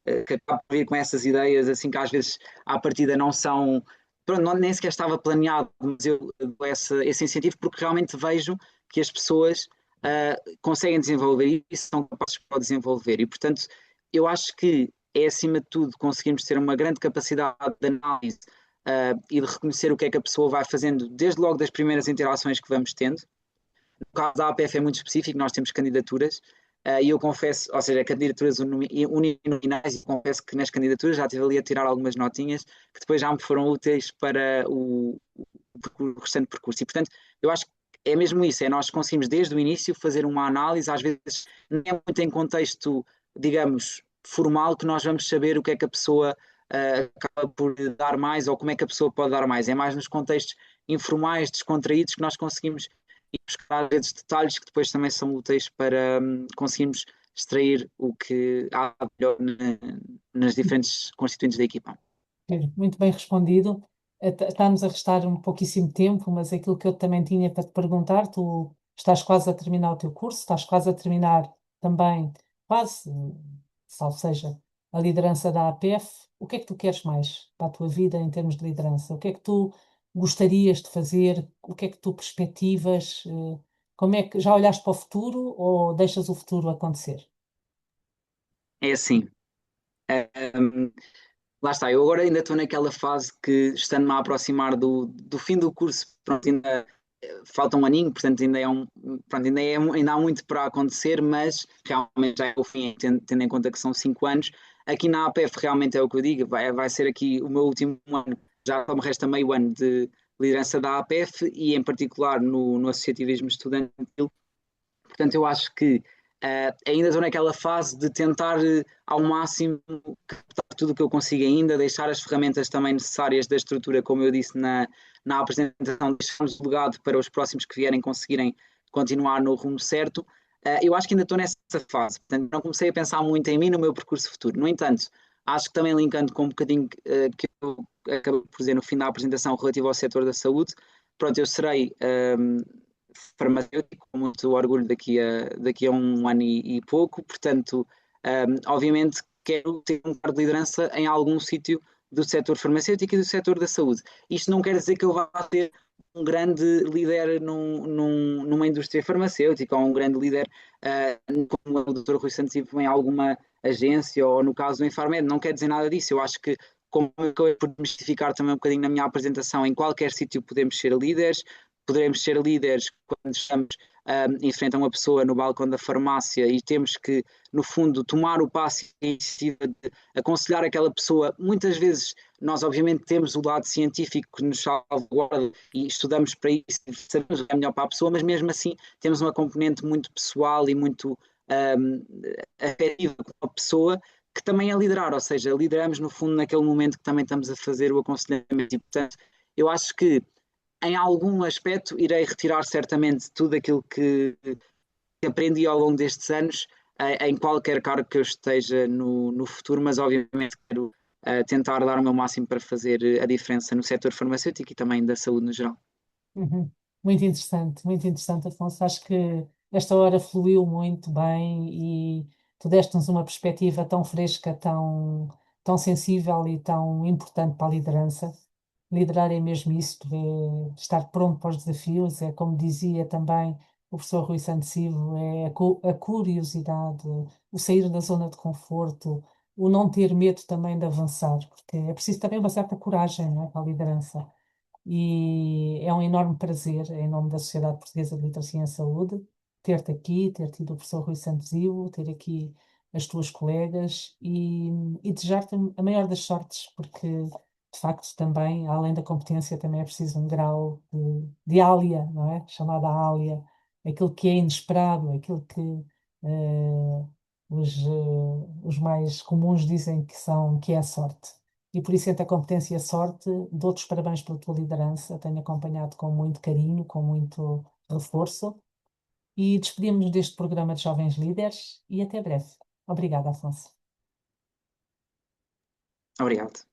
acabo por vir com essas ideias, assim que às vezes à partida não são, pronto, nem sequer estava planeado, mas eu dou esse incentivo porque realmente vejo que as pessoas conseguem desenvolver isso, são capazes para desenvolver e, portanto, eu acho que é acima de tudo conseguirmos ter uma grande capacidade de análise e de reconhecer o que é que a pessoa vai fazendo desde logo das primeiras interações que vamos tendo. No caso da APF é muito específico, nós temos candidaturas e eu confesso, ou seja, candidaturas uninominais, e confesso que nas candidaturas já estive ali a tirar algumas notinhas que depois já me foram úteis para o restante percurso. E, portanto, eu acho que é mesmo isso, é nós conseguimos desde o início fazer uma análise, às vezes não é muito em contexto, digamos, formal, que nós vamos saber o que é que a pessoa acaba por dar mais ou como é que a pessoa pode dar mais. É mais nos contextos informais, descontraídos, que nós conseguimos ir buscar às vezes detalhes que depois também são úteis para conseguirmos extrair o que há de melhor nas diferentes constituintes da equipa. Muito bem respondido. Está-nos a restar um pouquíssimo tempo, mas aquilo que eu também tinha para te perguntar, tu estás quase a terminar o teu curso, estás quase a terminar também, quase, salvo seja, a liderança da APF. O que é que tu queres mais para a tua vida em termos de liderança? O que é que tu gostarias de fazer? O que é que tu perspectivas? Como é que já olhaste para o futuro ou deixas o futuro acontecer? É assim, lá está, eu agora ainda estou naquela fase que, estando-me a aproximar do fim do curso, pronto, ainda falta um aninho, portanto pronto, ainda há muito para acontecer, mas realmente já é o fim, tendo em conta que são 5 anos. Aqui na APF realmente é o que eu digo, vai ser aqui o meu último ano, já só me resta meio ano de liderança da APF e em particular no associativismo estudantil. Portanto, eu acho que ainda estou naquela fase de tentar ao máximo captar tudo o que eu consigo ainda, deixar as ferramentas também necessárias da estrutura, como eu disse na apresentação, deixarmos o legado para os próximos que vierem conseguirem continuar no rumo certo. Eu acho que ainda estou nessa fase, portanto, não comecei a pensar muito em mim no meu percurso futuro. No entanto, acho que também linkando com um bocadinho que eu acabei por dizer no fim da apresentação relativo ao setor da saúde, pronto, eu serei farmacêutico, com muito orgulho daqui a um ano e pouco, portanto, obviamente quero ter um cargo de liderança em algum sítio do setor farmacêutico e do setor da saúde. Isto não quer dizer que eu vá ter um grande líder numa indústria farmacêutica ou um grande líder como o Dr. Rui Santos em alguma agência ou no caso do Infarmed, não quer dizer nada disso. Eu acho que, como eu acabei por desmistificar também um bocadinho na minha apresentação, em qualquer sítio podemos ser líderes, poderemos ser líderes quando estamos em frente a uma pessoa no balcão da farmácia e temos que, no fundo, tomar o passo e a iniciativa de aconselhar aquela pessoa. Muitas vezes nós, obviamente, temos o lado científico que nos salvaguarda e estudamos para isso e sabemos o que é melhor para a pessoa, mas mesmo assim temos uma componente muito pessoal e muito afetiva com a pessoa que também é liderar, ou seja, lideramos no fundo naquele momento que também estamos a fazer o aconselhamento e, portanto, eu acho que em algum aspecto irei retirar certamente tudo aquilo que aprendi ao longo destes anos em qualquer cargo que eu esteja no futuro, mas obviamente quero tentar dar o meu máximo para fazer a diferença no setor farmacêutico e também da saúde no geral. Uhum. Muito interessante, Afonso. Acho que esta hora fluiu muito bem e tu deste-nos uma perspectiva tão fresca, tão sensível e tão importante para a liderança. Liderar é mesmo isso, é estar pronto para os desafios, é como dizia também o professor Rui Santos Silva, é a curiosidade, o sair da zona de conforto, o não ter medo também de avançar, porque é preciso também uma certa coragem, não é, para a liderança. E é um enorme prazer, em nome da Sociedade Portuguesa de Literacia em Saúde, ter-te aqui, ter tido o professor Rui Santos Ivo, ter aqui as tuas colegas e desejar-te a maior das sortes, porque de facto também, além da competência, também é preciso um grau de ália, não é? Chamada ália, aquilo que é inesperado, aquilo que os mais comuns dizem que é a sorte. E por isso, entre a competência e a sorte, dou-te os parabéns pela tua liderança. Tenho acompanhado com muito carinho, com muito reforço. E despedimos-nos deste programa de Jovens Líderes e até breve. Obrigada, Afonso. Obrigado.